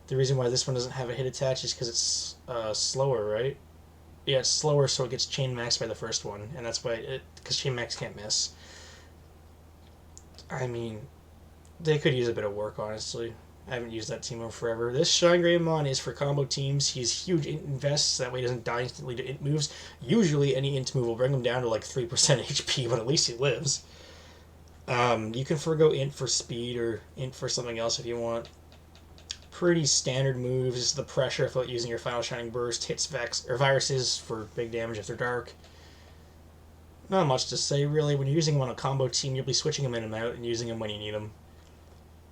The reason why this one doesn't have a hit attached is because it's slower, right? Yeah, it's slower, so it gets chain maxed by the first one, and that's why because chain max can't miss. I mean, they could use a bit of work, honestly. I haven't used that team in forever. This Shangri-Man is for combo teams. He's huge int invests, that way he doesn't die instantly to int moves. Usually any int move will bring him down to like 3% HP, but at least he lives. You can forgo int for speed or int for something else if you want. Pretty standard moves. This is the pressure without using your Final Shining Burst. Hits viruses for big damage if they're dark. Not much to say, really. When you're using him on a combo team, you'll be switching him in and out and using him when you need him.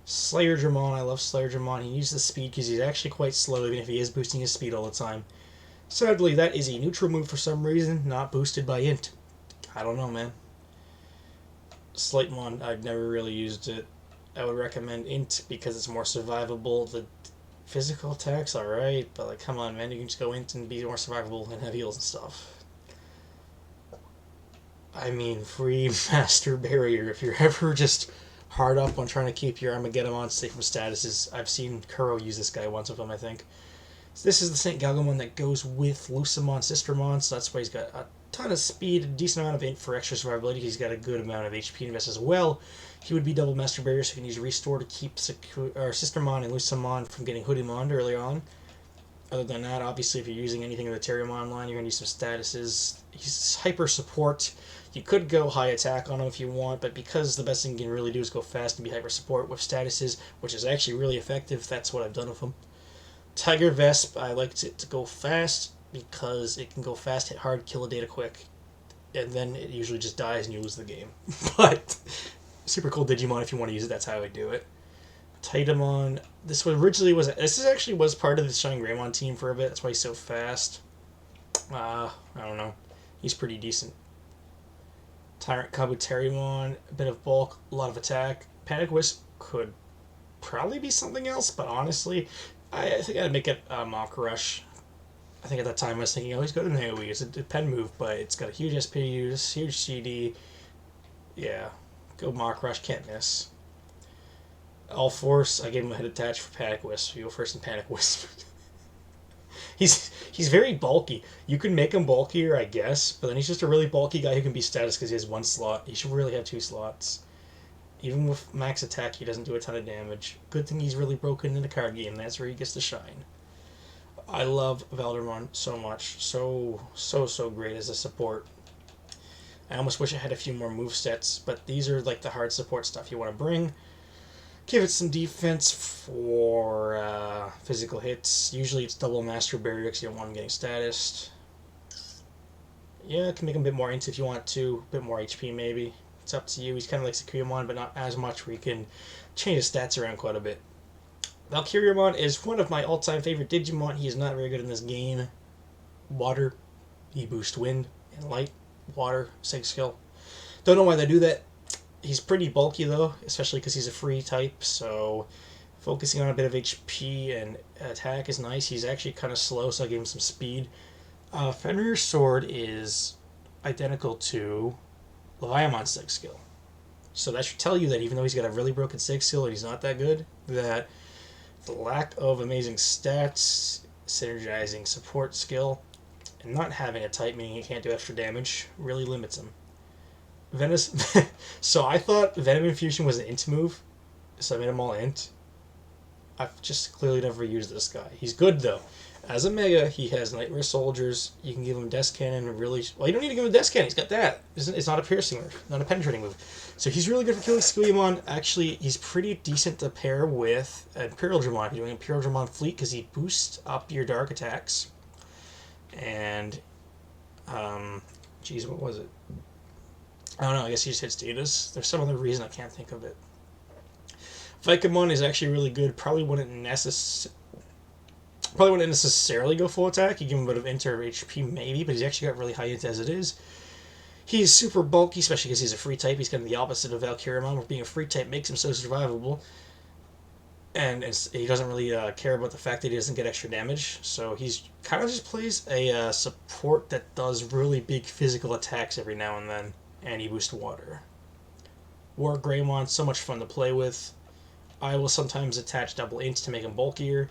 Slayer Dramon, I love Slayer Dramon. He uses the speed because he's actually quite slow, even if he is boosting his speed all the time. Sadly, that is a neutral move for some reason, not boosted by int. I don't know, man. Slightmon, I've never really used it. I would recommend int because it's more survivable. The physical attack's alright, but like, come on, man, you can just go int and be more survivable and have heals and stuff. I mean, free Master Barrier. If you're ever just hard up on trying to keep your Armageddon safe from statuses. I've seen Kuro use this guy once with him, I think. So this is the St. Galgamon that goes with Lucamon, Sistermon, so that's why he's got a ton of speed, a decent amount of int for extra survivability. He's got a good amount of HP invest as well. He would be double Master Barrier, so you can use Restore to keep Sistermon and Lucamon from getting Hoodymon earlier on. Other than that, obviously, if you're using anything in the Terriermon line, you're going to use some statuses. He's hyper support. You could go high attack on him if you want, but because the best thing you can really do is go fast and be hyper support with statuses, which is actually really effective, that's what I've done with him. Tiger Vesp, I liked it to go fast because it can go fast, hit hard, kill a data quick, and then it usually just dies and you lose the game. But super cool Digimon if you want to use it, that's how I do it. Titamon, this actually was part of the Shine Greymon team for a bit, that's why he's so fast. I don't know. He's pretty decent. Tyrant Kabuterimon, a bit of bulk, a lot of attack. Panic Wisp could probably be something else, but honestly, I think I'd make it Mach Rush. I think at that time I was thinking, oh, he's got an AoE. It's a pen move, but it's got a huge SP use, huge CD. Yeah, go Mach Rush, can't miss. All Force, I gave him a head attach for Panic Wisp. You go first in Panic Wisp. He's very bulky. You can make him bulkier, I guess, but then he's just a really bulky guy who can be status because he has one slot. He should really have 2 slots. Even with max attack, he doesn't do a ton of damage. Good thing he's really broken in the card game. That's where he gets to shine. I love Valdemon so much. So great as a support. I almost wish I had a few more movesets, but these are like the hard support stuff you want to bring. Give it some defense for physical hits. Usually it's double Master Barrier because you don't want him getting statused. Yeah, can make him a bit more int if you want to. A bit more HP maybe. It's up to you. He's kind of like Sakuyamon, but not as much, where you can change his stats around quite a bit. Valkyriamon is one of my all-time favorite Digimon. He is not very good in this game. Water. He boosts wind and light. Water. Sig skill. Don't know why they do that. He's pretty bulky, though, especially because he's a free type, so focusing on a bit of HP and attack is nice. He's actually kind of slow, so I gave him some speed. Fenrir's Sword is identical to Leviamon's Sig skill. So that should tell you that even though he's got a really broken Sig skill and he's not that good, that the lack of amazing stats, synergizing support skill, and not having a type, meaning he can't do extra damage, really limits him. So I thought Venom Infusion was an int move, so I made him all int. I've just clearly never used this guy. He's good, though. As a Mega, he has Nightmare Soldiers. You can give him Death Cannon. Well, you don't need to give him Death Cannon. He's got that. It's not a piercing move, not a penetrating move. So he's really good for killing Sakuyamon. Actually, he's pretty decent to pair with Imperial Dramon if you're doing Imperial Dramon Fleet, because he boosts up your dark attacks. And, geez, what was it? I don't know, I guess he just hits status. There's some other reason I can't think of it. Vicamon is actually really good. Probably wouldn't necessarily go full attack. You give him a bit of int or HP maybe, but he's actually got really high int as it is. He's super bulky, especially because he's a free type. He's kind of the opposite of Valkyriamon, where being a free type makes him so survivable. And he doesn't really care about the fact that he doesn't get extra damage. So he's kind of just plays a support that does really big physical attacks every now and then. And he boosts water. Wargreymon, so much fun to play with. I will sometimes attach double int to make him bulkier.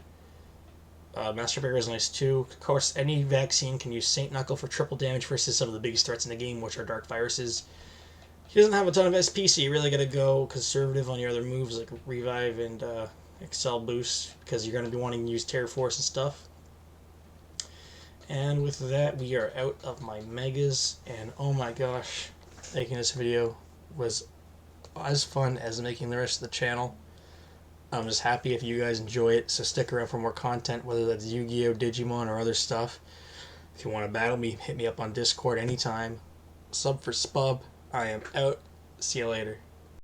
Master Barrier is nice too. Of course, any vaccine can use Saint Knuckle for triple damage versus some of the biggest threats in the game, which are dark viruses. He doesn't have a ton of SP, so you really gotta go conservative on your other moves like Revive and Excel Boost, because you're gonna be wanting to use Terror Force and stuff. And with that, we are out of my Megas, and oh my gosh, making this video was as fun as making the rest of the channel. I'm just happy if you guys enjoy it, so stick around for more content, whether that's Yu-Gi-Oh!, Digimon, or other stuff. If you want to battle me, hit me up on Discord anytime. Sub for Spub. I am out. See you later.